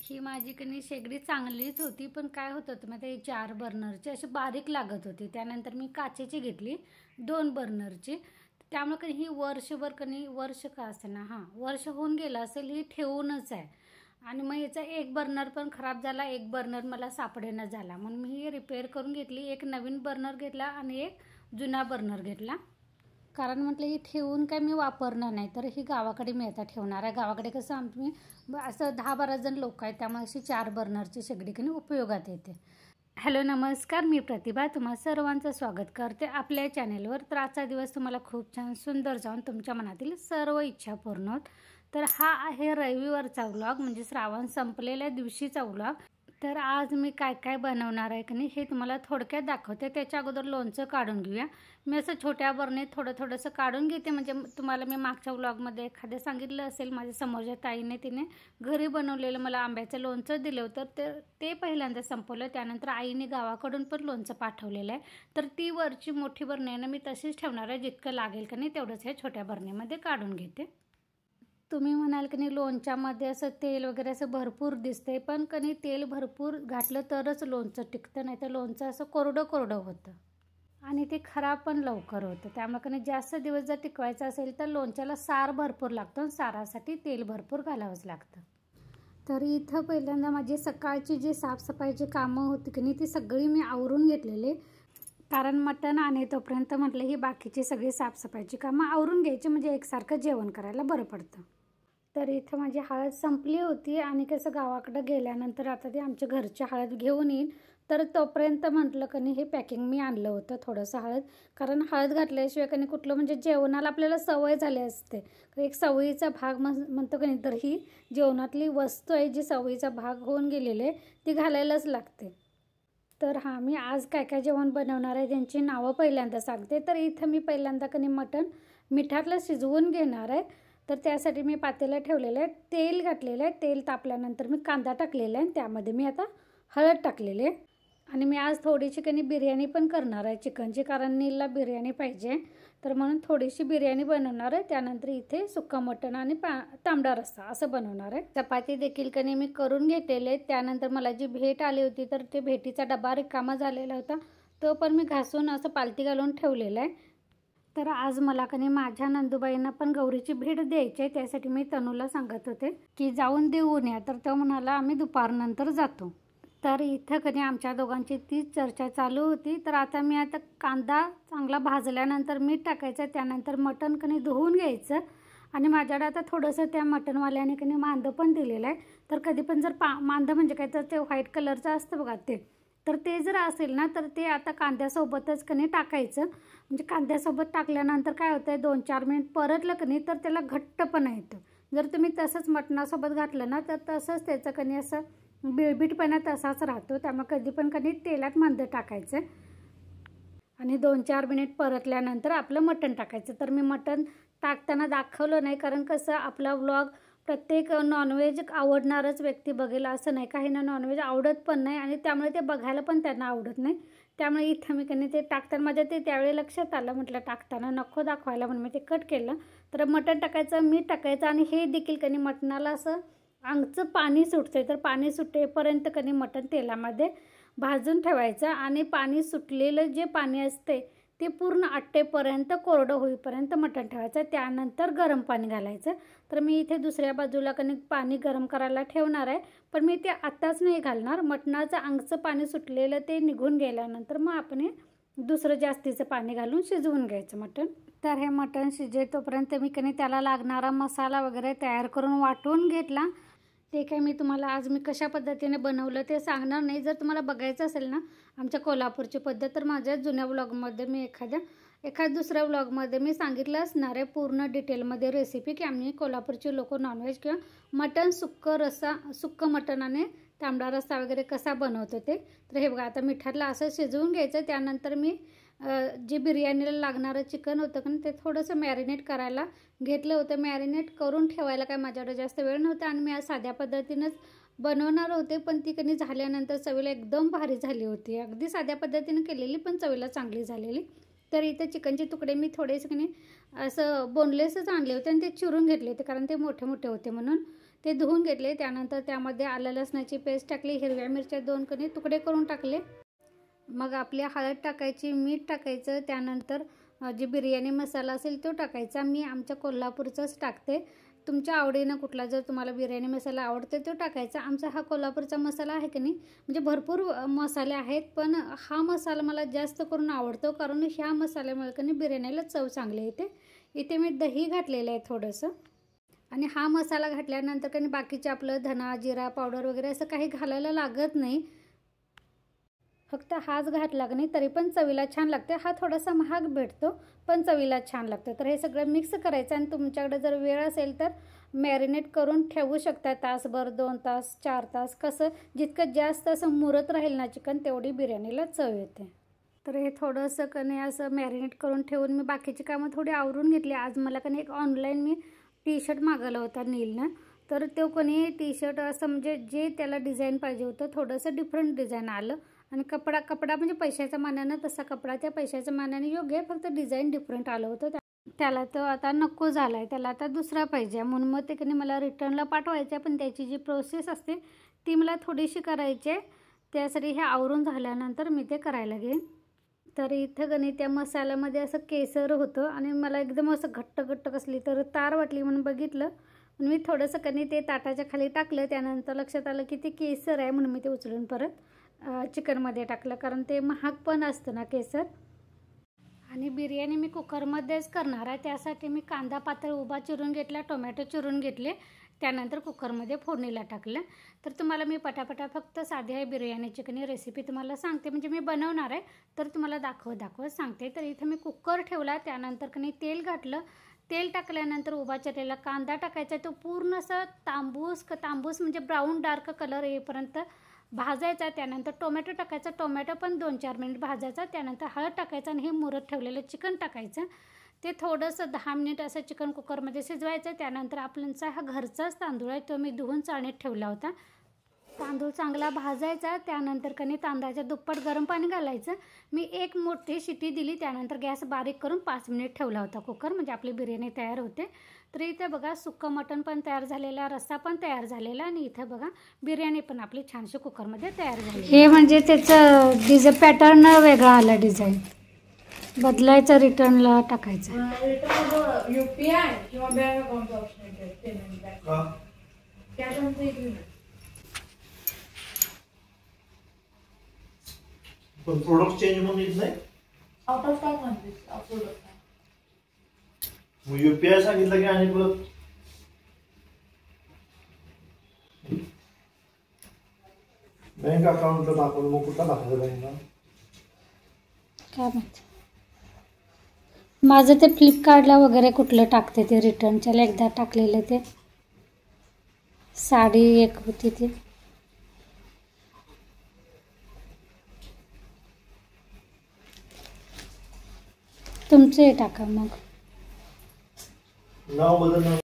ही माझी कणी शेगडी चांगलीच होती, पण काय होत होतं माहिती आहे, 4 बर्नरची अशी बारीक लागत होती. त्यानंतर मी काचेची घेतली 2 बर्नरची. त्यामुळे कणी ही वर्षभर कणी वर्ष का असेना वर्ष होऊन गेलं असेल, ही ठेवूनच आहे. आणि मग याचा एक बर्नर पण खराब झाला, एक बर्नर मला सापडेना झाला, म्हणून मी ही रिपेअर करून घेतली. एक नवीन बर्नर घेतला आणि एक जुना बर्नर घेतला. कारण म्हटलं ही ठेवून काय मी वापरणार नाही, तर ही गावाकडे मी आता ठेवणार आहे. गावाकडे कसं आम्ही असं 10-12 जण लोक आहेत, त्यामुळे अशी 4 बर्नरची शेगडी कणी उपयोगात येते. हॅलो नमस्कार, मी प्रतिभा तुम्हा सर्वांचं स्वागत करते आपल्या चॅनेलवर. तर आजचा दिवस तुम्हाला खूप छान सुंदर जाऊन तुमच्या मनातील सर्व इच्छा पूर्ण होत. तर हा आहे रविवारचा व्लॉग, म्हणजे श्रावण संपलेल्या दिवशीचा व्लॉग. तर आज मी काय काय बनवणार आहे की नाही हे तुम्हाला थोडक्यात दाखवते. त्याच्या अगोदर लोणचं काढून घेऊया. मी असं छोट्या बरणीत थोडंसं काढून घेते. म्हणजे तुम्हाला मी मागच्या व्लॉगमध्ये एखाद्या सांगितलं असेल, माझ्या समोरच्या ताईने तिने घरी बनवलेलं मला आंब्याचं लोणचं दिलं होतं, तर ते पहिल्यांदा संपवलं. त्यानंतर आईने गावाकडून पण लोणचं पाठवलेलं आहे. तर ती वरची मोठी बरणी आहे ना, मी तशीच ठेवणार आहे. जितकं लागेल का नाही तेवढंच हे छोट्या बरणीमध्ये काढून घेते. तुम्ही म्हणाल की नाही लोणच्यामध्ये असं तेल वगैरे असं भरपूर दिसते, पण कणी तेल भरपूर घातलं तरच लोणचं टिकतं, नाही तर लोणचं असं कोरडं होतं आणि ते खराब पण लवकर होतं. त्यामुळे कणी जास्त दिवस जर टिकवायचं असेल तर लोणच्याला सार भरपूर लागतं, सारासाठी तेल भरपूर घालावंच लागतं. तर इथं पहिल्यांदा माझी सकाळची जी साफसफाईची कामं होती की नाही ती सगळी मी आवरून घेतलेली. कारण मटण आणि तोपर्यंत म्हटलं ही बाकीची सगळी साफसफाईची कामं आवरून घ्यायची, म्हणजे एकसारखं जेवण करायला बरं पडतं. तर इथं माझी हळद संपली होती आणि कसं गावाकडं गेल्यानंतर आता ती आमच्या घरची हळद घेऊन येईन. तर तोपर्यंत म्हटलं कणी हे पॅकिंग मी आणलं होतं थोडंसं हळद. कारण हळद घातल्याशिवाय कणी कुठलं म्हणजे जेवणाला आपल्याला सवय झाली असते, एक सवयीचा भाग म्हणतो कणी. तर ही जेवणातली वस्तू आहे जी सवयीचा भाग होऊन गेलेली आहे, ती घालायलाच लागते. तर मी आज काय काय जेवण बनवणार आहे त्यांची नावं पहिल्यांदा सांगते. तर इथं मी पहिल्यांदा कणी मटण मिठातलं शिजवून घेणार आहे. तर त्यासाठी मी पातेलं ठेवलेलं आहे, तेल घातलेलं आहे. तेल तापल्यानंतर मी कांदा टाकलेला आहे, त्यामध्ये मी आता हळद टाकलेली आहे. आणि मी आज थोडीशी कणी बिर्याणी पण करणार आहे चिकनची, कारण नीलला बिर्याणी पाहिजे, तर म्हणून थोडीशी बिर्याणी बनवणार आहे. त्यानंतर इथे सुक्का मटण आणि तांबडा रस्सा असं बनवणार आहे. चपाती देखील कणी मी करून घेतलेले. त्यानंतर मला जी भेट आली होती तर ते भेटीचा डबा रिकामा झालेला होता, तो पण मी घासून असं पालती घालून ठेवलेला आहे. तर आज मला कणी माझ्या नंदुबाईंना पण गौरीची भेट द्यायची आहे, त्यासाठी मी तनूला सांगत होते की जाऊन देऊन या. तर तो म्हणाला आम्ही दुपारनंतर जातो. तर इथं कधी आमच्या दोघांची तीच चर्चा चालू होती. तर आता कांदा चांगला भाजल्यानंतर मीठ टाकायचं, त्यानंतर मटण कणी धुवून घ्यायचं. आणि माझ्याकडे आता थोडंसं त्या मटणवाल्याने कणी मांदं पण दिलेलं आहे. तर कधी पण जर मांदं म्हणजे काय, तर ते व्हाईट कलरचं असतं बघा ते, तर ते जर असेल ना तर ते आता कांद्यासोबतच कणी टाकायचं. म्हणजे कांद्यासोबत टाकल्यानंतर काय होतं, 2-4 मिनिट परतलं कणी तर त्याला घट्टपणा येतं. जर तुम्ही तसंच मटणासोबत घातलं ना तर तसंच त्याचं कणी असं बिळबिटपणा तसाच राहतो. त्यामुळे कधी पण कधी तेलात मांदं टाकायचं आणि 2-4 मिनिट परतल्यानंतर आपलं मटण टाकायचं. तर मी मटण टाकताना दाखवलं नाही, कारण कसं आपला व्लॉग प्रत्येक नॉनव्हेज आवडणारच व्यक्ती बघेल असं नाही. काहींना नॉनव्हेज आवडत पण नाही आणि त्यामुळे ते बघायला पण त्यांना आवडत नाही. त्यामुळे इथं मी कधी ते टाकताना माझ्या ते त्यावेळी लक्षात आलं, म्हटलं टाकताना नको दाखवायला म्हणून मी ते कट केलं. तर मटण टाकायचं, मीठ टाकायचं आणि हे देखील कधी मटणाला असं अंगचं पाणी सुटतं, तर पाणी सुटेपर्यंत कधी मटण तेलामध्ये भाजून ठेवायचं. आणि पाणी सुटलेलं जे पाणी असते ते पूर्ण आटेपर्यंत, कोरडं होईपर्यंत मटण ठेवायचं. त्यानंतर गरम पाणी घालायचं. तर मी इथे दुसऱ्या बाजूला कणी पाणी गरम करायला ठेवणार आहे, पण मी ते आत्ताच नाही घालणार. मटणाचं अंगचं पाणी सुटलेलं ते निघून गेल्यानंतर मग आपण हे दुसरं जास्तीचं पाणी घालून शिजवून घ्यायचं मटण. तर हे मटण शिजे तोपर्यंत मी कणी त्याला लागणारा मसाला वगैरे तयार करून वाटून घेतला. ते काय मी तुम्हाला आज मी कशा पद्धतीने बनवलं ते सांगणार नाही. जर तुम्हाला बघायचं असेल ना आमच्या कोल्हापूरची पद्धत, तर माझ्या जुन्या व्लॉगमध्ये मी एखाद्या दुसऱ्या व्लॉगमध्ये मी सांगितलं असणार आहे पूर्ण डिटेलमध्ये रेसिपी, की आम्ही कोल्हापूरचे लोक नॉनव्हेज किंवा मटण सुक्कं मटण आणि तांबडा रस्सा वगैरे कसा बनवतो ते. तर हे बघा आता मिठातलं असं शिजवून घ्यायचं. त्यानंतर मी जे बिर्याणीला लागणारं चिकन होतं का ते थोडंसं मॅरिनेट करायला घेतलं होतं. मॅरिनेट करून ठेवायला काय माझ्याकडे जास्त वेळ नव्हता आणि मी आज साध्या पद्धतीनंच बनवणार होते, पण ती कधी झाल्यानंतर चवीला एकदम भारी झाली होती. अगदी साध्या पद्धतीने केलेली पण चवीला चांगली झालेली. तर इथे चिकनचे तुकडे मी थोडेसे कधी असं बोनलेसच आणले होते आणि ते चिरून घेतले होते, कारण ते मोठे मोठे होते म्हणून. ते धुवून घेतले. त्यानंतर त्यामध्ये आलं लसणाची पेस्ट टाकली, हिरव्या मिरच्या 2 कणी तुकडे करून टाकले. मग आपली हळद टाकायची, मीठ टाकायचं. त्यानंतर जे बिर्याणी मसाला असेल तो टाकायचा. मी आमच्या कोल्हापूरचाच टाकते. तुमच्या आवडीनं कुठला जर तुम्हाला बिर्याणी मसाला आवडते तो टाकायचा. आमचा हा कोल्हापूरचा मसाला आहे की नाही, म्हणजे भरपूर मसाले आहेत, पण हा मसाला मला जास्त करून आवडतो, कारण ह्या मसाल्यामुळे की नाही बिर्याणीला चव चांगली येते. इथे मी दही घातलेलं आहे थोडंसं, आणि हा मसाला घातल्यानंतर की नाही बाकीचे आपलं धना जिरा पावडर वगैरे असं काही घालायला लागत नाही. फक्त हाच घातला की नाही तरी पण चवीला छान लागते. हा थोडासा महाग भेटतो पण चवीला छान लागतं. तर हे सगळं मिक्स करायचं, आणि तुमच्याकडे जर वेळ असेल तर मॅरिनेट करून ठेवू शकता तासभर, 2 तास, 4 तास, कसं जितकं जास्त असं मुरत राहील ना चिकन तेवढी बिर्याणीला चव येते. तर हे थोडंसं की नाही असं मॅरिनेट करून ठेवून मी बाकीची कामं थोडी आवरून घेतली. आज मला की नाही एक ऑनलाईन मी टी शर्ट मागवला होता नीलनं. तर तो कोणी टी शर्ट असं म्हणजे जे त्याला डिझाईन पाहिजे होतं थोडंसं डिफरंट डिझाईन आलं, आणि कपडा म्हणजे पैशाच्या मानानं तसा कपडा त्या पैशाच्या मानाने योग्य आहे, फक्त डिझाईन डिफरंट आलं होतं. त्याला तो आता नको झाला आहे, त्याला आता दुसरा पाहिजे. म्हणून मग ते की मला रिटर्नला पाठवायचं आहे, पण त्याची जी प्रोसेस असते ती मला थोडीशी करायची आहे. त्यासाठी हे आवरून झाल्यानंतर मी ते करायला घेईन. तर इथं गणी त्या मसाल्यामध्ये असं केसर होतं, आणि मला एकदम असं घट्ट घट्ट कसली तर तार वाटली म्हणून बघितलं. मी थोडंसं कणी ते ताटाच्या खाली टाकलं. त्यानंतर लक्षात आलं की ते केसर आहे, म्हणून मी ते उचलून परत चिकनमध्ये टाकलं, कारण ते महाग पण असतं ना केसर. आणि बिर्याणी मी कुकरमध्येच करणार आहे, त्यासाठी मी कांदा पातळ उभा चिरून घेतला, टोमॅटो चिरून घेतले, त्यानंतर कुकरमध्ये फोडणीला टाकलं. तर तुम्हाला मी पटापटा फक्त साध्या बिर्याणीची कणी रेसिपी तुम्हाला सांगते, म्हणजे मी बनवणार आहे तर तुम्हाला दाखवत सांगते. तर इथं मी कुकर ठेवला. त्यानंतर कणी तेल घातलं. तेल टाकल्यानंतर उभा चिरलेला कांदा टाकायचा. तो पूर्ण असं तांबूस म्हणजे ब्राऊन डार्क कलर येईपर्यंत भाजायचा. त्यानंतर टोमॅटो टाकायचा. टोमॅटो पण 2-4 मिनिट भाजायचा. त्यानंतर हळद टाकायचं, आणि हे मुरत ठेवलेलं चिकन टाकायचं. ते थोडंसं 10 मिनिट असं चिकन कुकरमध्ये शिजवायचं. त्यानंतर आपल्याचा हा घरचाच तांदूळ आहे, तो मी धुवून चाळणीत ठेवला होता. तांदूळ चांगला भाजायचा. त्यानंतर कणी तांदळाच्या दुप्पट गरम पाणी घालायचं. मी एक मोठी शिटी दिली. त्यानंतर गॅस बारीक करून 5 मिनिट ठेवला होता कुकर, म्हणजे आपली बिर्याणी तयार होते. तर इथं बघा सुक्कं मटण पण तयार झालेला, रस्सा पण तयार झालेला, आणि इथं बघा बिर्याणी पण आपली छानशी कुकरमध्ये तयार झाली. हे म्हणजे त्याचं पॅटर्न वेगळा आला, डिझाईन बदलायचं, रिटर्नला टाकायचं. UPI किंवा बँक अकाउंट ऑप्शन आहे पेमेंट बँक त्याच्यानंतर पण प्रोडक्ट चेंज म्हणून येत नाही. आउट ऑफ स्टॉक म्हणते प्रोडक्ट. मग UPI सांगितलं की आणि परत बँक अकाउंटला दाखवलं, मग कुठला दाखवलं बँकला काय माहिती. माझं ते फ्लिपकार्टला वगैरे कुठलं टाकते ते रिटर्नच्याला एकदा टाकलेलं, ते साडी एक होती ती. तुमचं हे टाका मग नाव बदलणार.